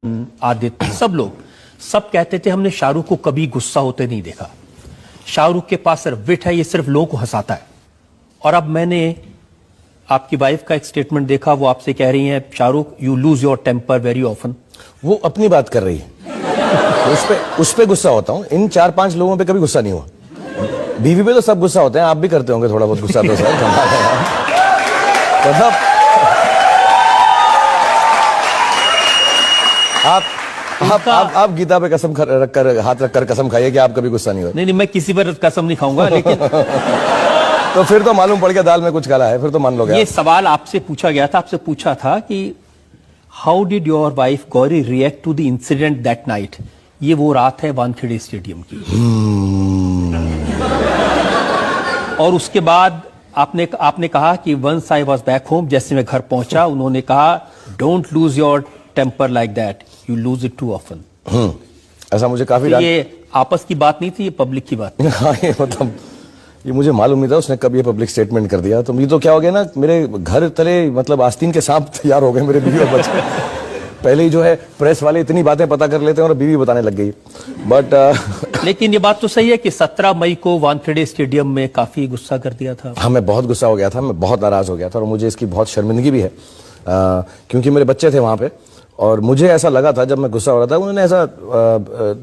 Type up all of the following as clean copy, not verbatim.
आदित्य, सब लोग सब कहते थे हमने शाहरुख को कभी गुस्सा होते नहीं देखा। शाहरुख के पास सिर्फ विट है, ये सिर्फ लोगों को हंसाता है। और अब मैंने आपकी वाइफ का एक स्टेटमेंट देखा, वो आपसे कह रही हैं Shahrukh you lose your temper very often. वो अपनी बात कर रही है, उस पे गुस्सा होता हूँ। इन 4-5 लोगों पे कभी गुस्सा नहीं हुआ। बीवी पे तो सब गुस्सा होते हैं, आप भी करते होंगे थोड़ा बहुत गुस्सा तो सर। मतलब आप गीता पे कसम रखकर हाथ रखकर कसम खाइए कि आप कभी गुस्सा नहीं होते। नहीं, मैं किसी पर कसम नहीं खाऊंगा, लेकिन तो फिर तो मालूम पड़ गया दाल में कुछ काला है, फिर तो मान लोगे। ये सवाल आपसे पूछा गया था, आपसे पूछा था कि how did your wife Gauri react to the incident that night. ये वो रात है वानखेड़े स्टेडियम की। और उसके बाद आपने कहा कि once I was back home, जैसे मैं घर पहुंचा उन्होंने कहा don't lose your temper like that, you lose it too often. ऐसा मुझे काफी तो ये आपस की बात नहीं थी, ये पब्लिक की बात थी। हाँ, ये मतलब ये मुझे मालूम नहीं था उसने कब ये पब्लिक स्टेटमेंट कर दिया। तो ये तो क्या हो गया ना, मेरे घर तले मतलब आस्तीन के सांप तैयार हो गए मेरे बीवी और बच्चे। पहले ही जो है प्रेस वाले इतनी बातें पता कर लेते हैं और बीवी बताने लग गई। बट लेकिन ये बात तो सही है कि 17 मई को वानखेड़े स्टेडियम में काफी गुस्सा कर दिया था। हाँ, मैं बहुत गुस्सा हो गया था, मैं बहुत नाराज हो गया था और मुझे इसकी बहुत शर्मिंदगी भी है, क्योंकि मेरे बच्चे थे वहां पे और मुझे ऐसा लगा था जब मैं गुस्सा हो रहा था, उन्होंने ऐसा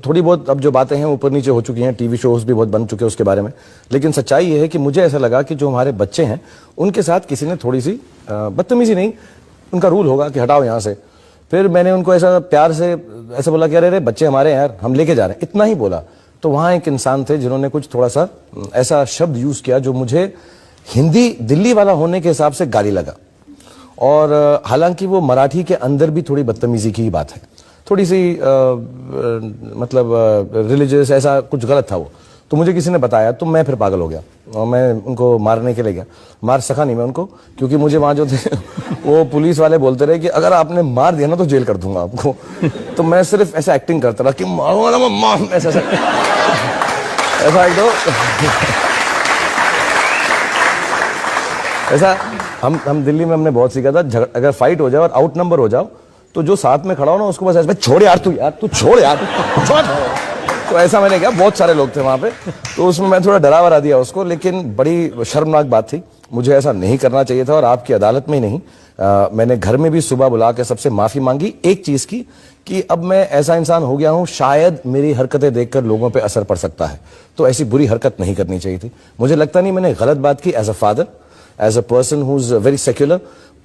थोड़ी बहुत, अब जो बातें हैं ऊपर नीचे हो चुकी हैं, टीवी शोज भी बहुत बन चुके हैं उसके बारे में, लेकिन सच्चाई ये है कि मुझे ऐसा लगा कि जो हमारे बच्चे हैं उनके साथ किसी ने थोड़ी सी बदतमीजी, नहीं उनका रूल होगा कि हटाओ यहाँ से। फिर मैंने उनको ऐसा प्यार से ऐसा बोला कि अरे बच्चे हमारे हैं यार, हम लेके जा रहे हैं, इतना ही बोला। तो वहाँ एक इंसान थे जिन्होंने कुछ थोड़ा सा ऐसा शब्द यूज किया जो मुझे हिंदी दिल्ली वाला होने के हिसाब से गाली लगा। और हालांकि वो मराठी के अंदर भी थोड़ी बदतमीजी की ही बात है, थोड़ी सी मतलब रिलीजियस, ऐसा कुछ गलत था वो। तो मुझे किसी ने बताया तो मैं फिर पागल हो गया और मैं उनको मारने के लिए गया। मार सका नहीं मैं उनको, क्योंकि मुझे वहां जो थे वो पुलिस वाले बोलते रहे कि अगर आपने मार दिया ना तो जेल कर दूंगा आपको। तो मैं सिर्फ ऐसा एक्टिंग करता रहा कि मारूंगा ना मैं, ऐसा एक दो ऐसा हम दिल्ली में हमने बहुत सीखा था, अगर फाइट हो जाए और आउट नंबर हो जाओ तो जो साथ में खड़ा हो ना उसको बस ऐसा छोड़ यार, तू छोड़ यार, छोड़। तो ऐसा मैंने किया, बहुत सारे लोग थे वहां पे, तो उसमें मैं थोड़ा डरा वरा दिया उसको, लेकिन बड़ी शर्मनाक बात थी, मुझे ऐसा नहीं करना चाहिए था। और आपकी अदालत में ही नहीं, मैंने घर में भी सुबह बुला के सबसे माफी मांगी एक चीज की, कि अब मैं ऐसा इंसान हो गया हूं, शायद मेरी हरकतें देखकर लोगों पे असर पड़ सकता है, तो ऐसी बुरी हरकत नहीं करनी चाहिए थी। मुझे लगता नहीं मैंने गलत बात की, as a father, as a person who is very secular,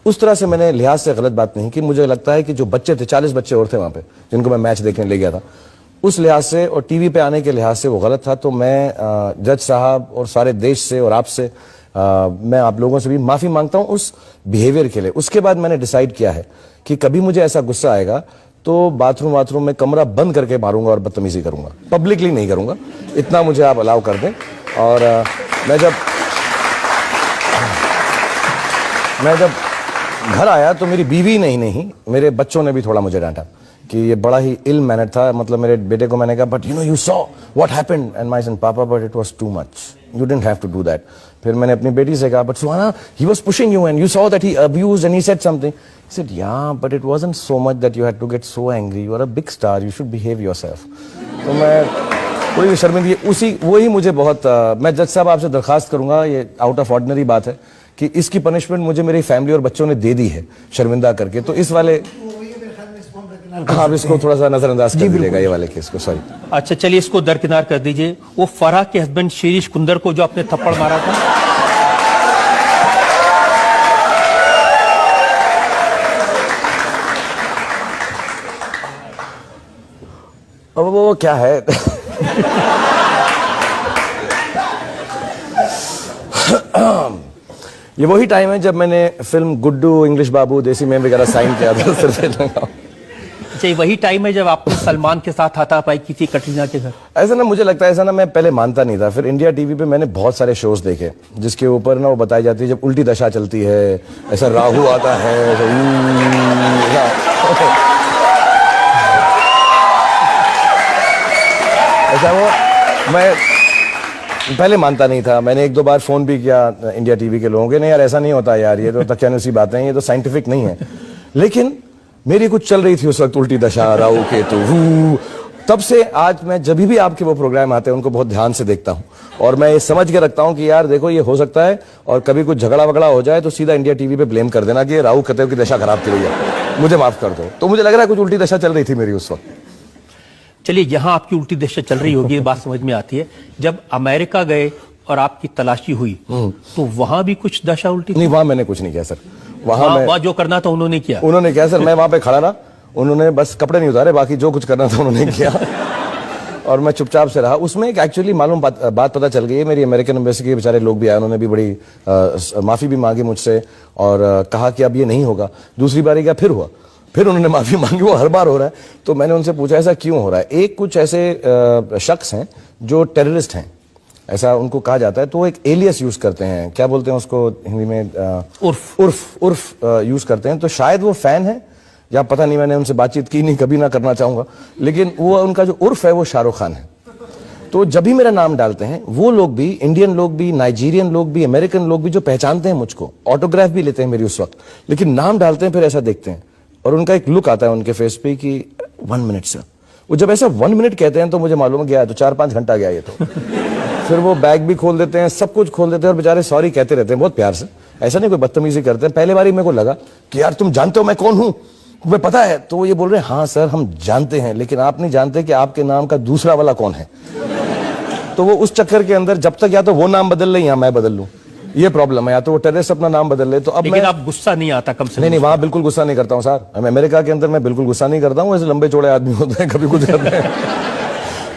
उस तरह से मैंने लिहाज से गलत बात नहीं की। मुझे लगता है कि जो बच्चे थे, 40 बच्चे और थे वहां पे जिनको मैं मैच देखने ले गया था, उस लिहाज से और टीवी पे आने के लिहाज से वो गलत था। तो मैं जज साहब और सारे देश से और आपसे, मैं आप लोगों से भी माफी मांगता हूं उस बिहेवियर के लिए। उसके बाद मैंने डिसाइड किया है कि कभी मुझे ऐसा गुस्सा आएगा तो बाथरूम में कमरा बंद करके मारूंगा और बदतमीजी करूंगा, पब्लिकली नहीं करूंगा। इतना मुझे आप अलाउ कर दें। और मैं जब घर आया तो मेरी बीवी नहीं मेरे बच्चों ने भी थोड़ा मुझे डांटा कि ये बड़ा ही इल मैनर था। मतलब मेरे बेटे को मैंने कहा, but you know you saw what happened, and my son, papa but it was too much, you didn't have to do that. फिर मैंने अपनी बेटी से कहा, but Suhana he was pushing you and you saw that he abused and he said something. He said yeah but it wasn't so much that you had to get so angry, you are a big star, you should behave yourself. तो मैं कोई शर्मिंदगी वही मुझे बहुत, मैं जज साहब आपसे दरखास्त करूंगा, ये आउट ऑफ ऑर्डिनरी बात है कि इसकी पनिशमेंट मुझे मेरी फैमिली और बच्चों ने दे दी है शर्मिंदा करके। तो इस वाले हाँ, इसको थोड़ा सा नजरअंदाज कर दीजिएगा ये वाले केस को, सॉरी। अच्छा चलिए इसको दरकिनार कर दीजिए। वो फराह के हस्बैंड शिरीष कुंदर को जो आपने थप्पड़ मारा था, अब वो क्या है ये वही टाइम है जब मैंने फिल्म गुड्डू, इंग्लिश बाबू, देसी मैम वगैरह साइन किया था। अच्छा वही टाइम है जब आपने सलमान के साथ हाथापाई की थी कटरीना के घर। ऐसा ना, मुझे लगता है ऐसा ना, मैं पहले मानता नहीं था। फिर इंडिया टीवी पे मैंने बहुत सारे शोज देखे जिसके ऊपर ना वो बताई जाती है जब उल्टी दशा चलती है, ऐसा राहु आता है, ऐसा वो मैं पहले मानता नहीं था। मैंने 1-2 बार फोन भी किया इंडिया टीवी के लोगों के, नहीं यार ऐसा नहीं होता यार, ये तो तकियानुसी बातें हैं, ये तो साइंटिफिक नहीं है। लेकिन मेरी कुछ चल रही थी उस वक्त उल्टी दशा, राहु केतु। तब से आज मैं जब भी आपके वो प्रोग्राम आते हैं उनको बहुत ध्यान से देखता हूं और मैं ये समझ के रखता हूं कि यार देखो ये हो सकता है और कभी कुछ झगड़ा वगड़ा हो जाए तो सीधा इंडिया टीवी पे ब्लेम कर देना कि ये राहु केतु की दशा खराब थी भैया, मुझे माफ कर दो। तो मुझे लग रहा है कुछ उल्टी दशा चल रही थी मेरी उस वक्त। चलिए, यहां आपकी उल्टी दशा चल रही होगी, ये बात समझ में आती है। जब अमेरिका गए और आपकी तलाशी हुई तो वहां भी कुछ दशा उल्टी थी? नहीं, वहां मैंने कुछ नहीं किया सर। वहां जो करना था उन्होंने किया। उन्होंने किया सर, मैं वहां पे खड़ा रहा, उन्होंने बस कपड़े नहीं उतारे, बाकी जो कुछ करना था उन्होंने किया और मैं चुपचाप से रहा। उसमें एक एक्चुअली मालूम बात पता चल गई है, मेरी अमेरिकन एम्बेसी के बेचारे लोग भी आए, उन्होंने भी बड़ी माफी भी मांगी मुझसे और कहा कि अब ये नहीं होगा। दूसरी बारी क्या फिर हुआ, फिर उन्होंने माफी मांगी, वो हर बार हो रहा है। तो मैंने उनसे पूछा ऐसा क्यों हो रहा है। एक कुछ ऐसे शख्स हैं जो टेररिस्ट हैं, ऐसा उनको कहा जाता है, तो वो एक एलियस यूज करते हैं, क्या बोलते हैं उसको हिंदी में, उर्फ यूज करते हैं। तो शायद वो फैन है या पता नहीं, मैंने उनसे बातचीत की नहीं, कभी ना करना चाहूंगा, लेकिन वो उनका जो उर्फ है वो शाहरुख खान है। तो जब भी मेरा नाम डालते हैं वो लोग भी, इंडियन लोग भी, नाइजीरियन लोग भी, अमेरिकन लोग भी जो पहचानते हैं मुझको, ऑटोग्राफ भी लेते हैं मेरी उस वक्त, लेकिन नाम डालते हैं फिर ऐसा देखते हैं और उनका एक लुक आता है उनके फेस पे कि 1 मिनट सर। वो जब ऐसा 1 मिनट कहते हैं तो मुझे मालूम गया तो 4-5 घंटा गया ये तो। फिर वो बैग भी खोल देते हैं, सब कुछ खोल देते हैं और बेचारे सॉरी कहते रहते हैं बहुत प्यार से, ऐसा नहीं कोई बदतमीजी करते हैं। पहले बारी मेरे को लगा कि यार तुम जानते हो मैं कौन हूं, तुम्हें पता है? तो ये बोल रहे हैं हाँ सर हम जानते हैं, लेकिन आप नहीं जानते कि आपके नाम का दूसरा वाला कौन है। तो वो उस चक्कर के अंदर जब तक या तो वो नाम बदल ले या मैं बदल लूं, ये प्रॉब्लम है, या तो वो टेररिस्ट अपना नाम बदल ले। तो अब लेकिन आप गुस्सा नहीं आता कम से? नहीं, वहां बिल्कुल गुस्सा नहीं करता हूं सर। अमेरिका के अंदर मैं बिल्कुल गुस्सा नहीं करता हूं, ऐसे लंबे चौड़े आदमी होते हैं कभी कुछ करते हैं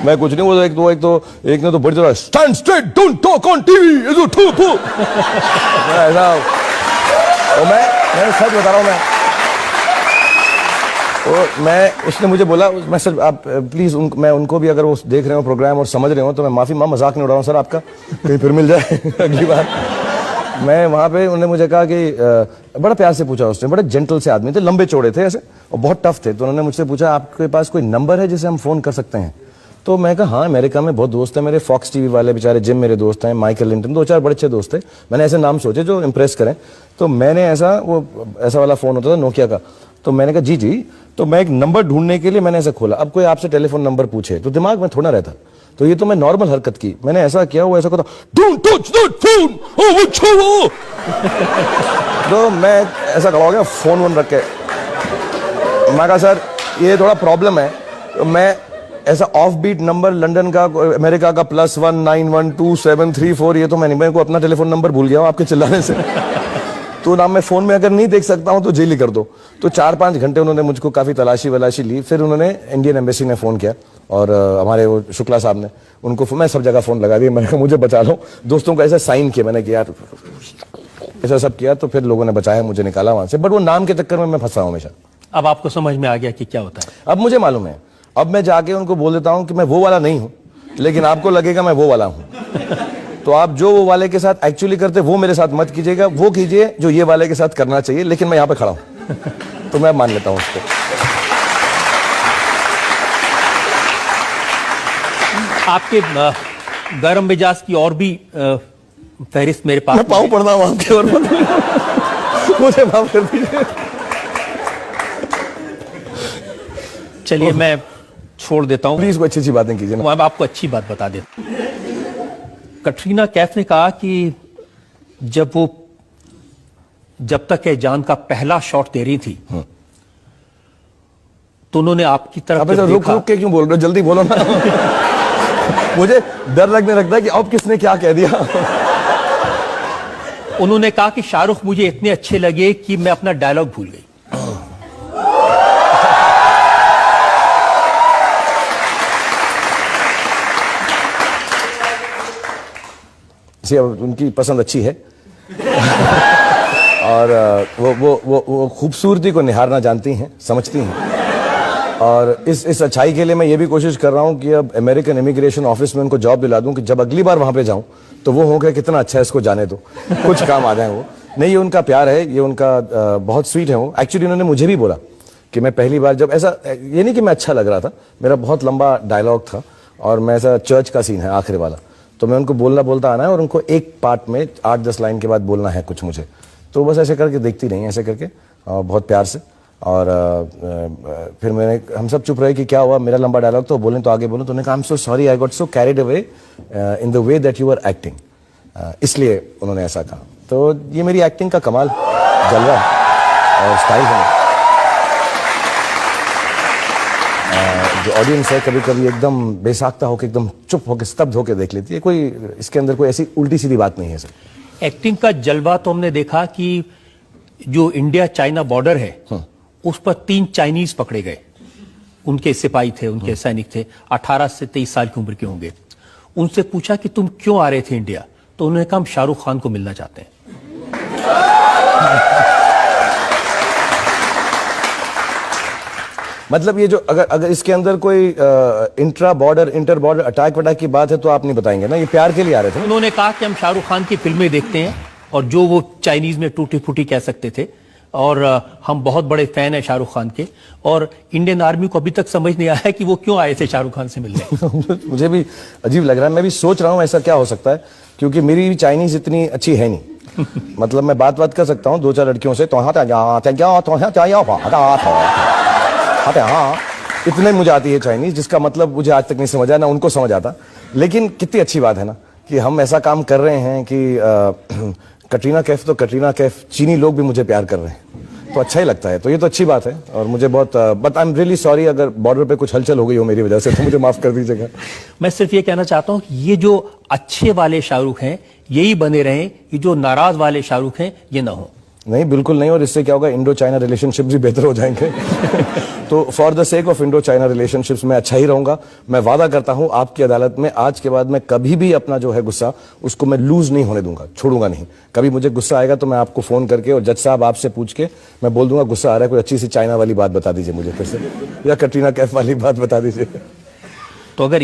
मैं कुछ नहीं। वो एक ने तो बड़ी तरह stand straight don't talk on TV, ऐसा। मैं सच बता रहा हूं, उसने मुझे बोला, मैं सर आप प्लीज मैं उनको भी अगर वो देख रहे हो प्रोग्राम और समझ रहे हो तो मैं माफी, मजाक नहीं उड़ा रहा हूं सर आपका, कहीं फिर मिल जाए अगली बार। मैं वहां पे, उन्होंने मुझे कहा कि बड़ा प्यार से पूछा, उसने बड़े जेंटल से आदमी थे, लंबे चौड़े थे ऐसे और बहुत टफ थे। तो उन्होंने मुझसे पूछा आपके पास कोई नंबर है जिसे हम फोन कर सकते हैं? तो मैं कहा हाँ, अमेरिका में बहुत दोस्त है मेरे, फॉक्स टीवी वाले बेचारे जिम मेरे दोस्त हैं, माइकल लिंटन, 2-4 बड़े अच्छे दोस्त थे। मैंने ऐसे नाम सोचे जो इंप्रेस करें। तो मैंने ऐसा वाला फोन होता था नोकिया का, तो मैंने कहा जी। तो मैं एक नंबर ढूंढने के लिए मैंने ऐसा खोला। अब कोई आपसे टेलीफोन नंबर पूछे तो दिमाग में थोड़ा रहता, तो ये तो मैं नॉर्मल हरकत की, मैंने ऐसा किया, वो ऐसा कहता डोंट टच दैट फोन, ओ वो तो मैं ऐसा खड़ा हो गया, फोन रख के। मैं कहा सर ये थोड़ा प्रॉब्लम है। तो मैं ऐसा ऑफ बीट नंबर लंदन का, अमेरिका का +1 912 ये तो मैं को अपना टेलीफोन नंबर भूल गया हूं आपके चिल्लाने से। तो ना मैं फोन में अगर नहीं देख सकता हूं तो जेल ही कर दो। तो 4-5 घंटे उन्होंने मुझको काफी तलाशी ली। फिर उन्होंने इंडियन एम्बेसी ने फोन किया और हमारे वो शुक्ला साहब ने उनको, मैं सब जगह फोन लगा दिया, मैंने कहा मुझे बचा लो। दोस्तों को ऐसा साइन किया मैंने कि यार ऐसा सब किया, तो फिर लोगों ने बचाया, मुझे निकाला वहां से। बट वो नाम के चक्कर में मैं फंसा हूं हमेशा। अब आपको समझ में आ गया कि क्या होता है? अब मुझे मालूम है। अब मैं जाके उनको बोल देता हूं कि मैं वो वाला नहीं हूं, लेकिन आपको लगेगा मैं वो वाला हूं। तो आप जो वो वाले के साथ एक्चुअली करते वो मेरे साथ मत कीजिएगा, वो कीजिए जो ये वाले के साथ करना चाहिए, लेकिन मैं यहां पे खड़ा हूं तो मैं मान लेता हूं उसको। आपके गर्म मिजाज की और भी फहरिस्त मेरे पास। मैं पाँव पड़ना हूं आपके और मुझे माफ कर दीजिए। चलिए मैं छोड़ देता हूं, प्लीज कोई अच्छी बातें कीजिए ना। अब आपको अच्छी बात बता देता हूं। कटरीना कैफ ने कहा कि जब तक ये जान का पहला शॉट दे रही थी तो उन्होंने आपकी तरफ रुक के क्यों बोल रहे हो, जल्दी बोलो ना। मुझे डर लगने लगता है कि अब किसने क्या कह दिया। उन्होंने कहा कि शाहरुख मुझे इतने अच्छे लगे कि मैं अपना डायलॉग भूल गई। उनकी पसंद अच्छी है और वो खूबसूरती को निहारना जानती हैं, समझती हैं। और इस अच्छाई के लिए मैं ये भी कोशिश कर रहा हूं कि अब अमेरिकन इमिग्रेशन ऑफिस में उनको जॉब दिला दूं कि जब अगली बार वहां पे जाऊं तो वो होगा कितना अच्छा है, इसको जाने दो, कुछ काम आ जाए वो। नहीं, ये उनका प्यार है, ये उनका बहुत स्वीट है वो। एक्चुअली उन्होंने मुझे भी बोला कि मैं पहली बार जब ऐसा, ये नहीं कि मैं अच्छा लग रहा था, मेरा बहुत लंबा डायलॉग था और मैं ऐसा चर्च का सीन है आखिरी वाला, तो मैं उनको बोलता आना है और उनको एक पार्ट में 8-10 लाइन के बाद बोलना है कुछ मुझे। तो बस ऐसे करके देखती रही, ऐसे करके बहुत प्यार से। और फिर हम सब चुप रहे कि क्या हुआ, मेरा लंबा डायलॉग तो बोलें तो आगे बोलो, तो उन्होंने कहा I am so sorry I got so carried away in the way that you are acting, इसलिए उन्होंने ऐसा कहा। तो ये मेरी एक्टिंग का कमाल जलवा और स्टाइल है। जो ऑडियंस है कभी कभी एकदम बेसाख्ता होकर एकदम चुप होकर स्तब्ध होकर देख लेती है, कोई इसके अंदर कोई ऐसी उल्टी सीधी बात नहीं है सर। एक्टिंग का जलवा तो हमने देखा कि जो इंडिया चाइना बॉर्डर है उस पर 3 चाइनीज पकड़े गए, उनके सिपाही थे, उनके सैनिक थे, 18 से 23 साल की उम्र के होंगे। उनसे पूछा कि तुम क्यों आ रहे थे इंडिया, तो उन्होंने कहा हम शाहरुख खान को मिलना चाहते हैं। मतलब ये जो अगर इसके अंदर कोई इंटर बॉर्डर अटैक वटैक की बात है तो आप नहीं बताएंगे ना, ये प्यार के लिए आ रहे थे। उन्होंने कहा कि हम शाहरुख खान की फिल्में देखते हैं और जो वो चाइनीज में टूटी फूटी कह सकते थे, और हम बहुत बड़े फैन हैं शाहरुख खान के, और इंडियन आर्मी को अभी तक समझ नहीं आया कि वो क्यों आए थे शाहरुख खान से मिलने। मुझे भी अजीब लग रहा है, मैं भी सोच रहा हूँ ऐसा क्या हो सकता है, क्योंकि मेरी भी चाइनीज इतनी अच्छी है नहीं। मतलब मैं बात कर सकता हूँ 2-4 लड़कियों से, हाँ इतने मुझे आती है चाइनीज, जिसका मतलब मुझे आज तक नहीं समझ आया, ना उनको समझ आता। लेकिन कितनी अच्छी बात है ना कि हम ऐसा काम कर रहे हैं कि कटरीना कैफ तो कटरीना कैफ, चीनी लोग भी मुझे प्यार कर रहे हैं, तो अच्छा ही लगता है। तो ये तो अच्छी बात है, और मुझे बहुत but I am really sorry अगर बॉर्डर पे कुछ हलचल हो गई हो मेरी वजह से, तो मुझे माफ कर दीजिएगा। मैं सिर्फ ये कहना चाहता हूं कि ये जो अच्छे वाले शाहरुख हैं यही बने रहें, ये जो नाराज वाले शाहरुख हैं ये ना हो। नहीं, बिल्कुल नहीं, और इससे क्या होगा, इंडो चाइना रिलेशनशिप भी बेहतर हो जाएंगे। तो for the sake of Indo China relationships मैं अच्छा ही रहूंगा। मैं वादा करता हूं आपकी अदालत में आज के बाद मैं कभी भी अपना जो है गुस्सा उसको मैं लूज नहीं होने दूंगा, छोड़ूंगा नहीं। कभी मुझे गुस्सा आएगा तो मैं आपको फोन करके और जज साहब आपसे पूछ के मैं बोल दूंगा गुस्सा आ रहा है, कोई अच्छी सी चाइना वाली बात बता दीजिए मुझे फिर से, या कटरीना कैफ वाली बात बता दीजिए। तो अगर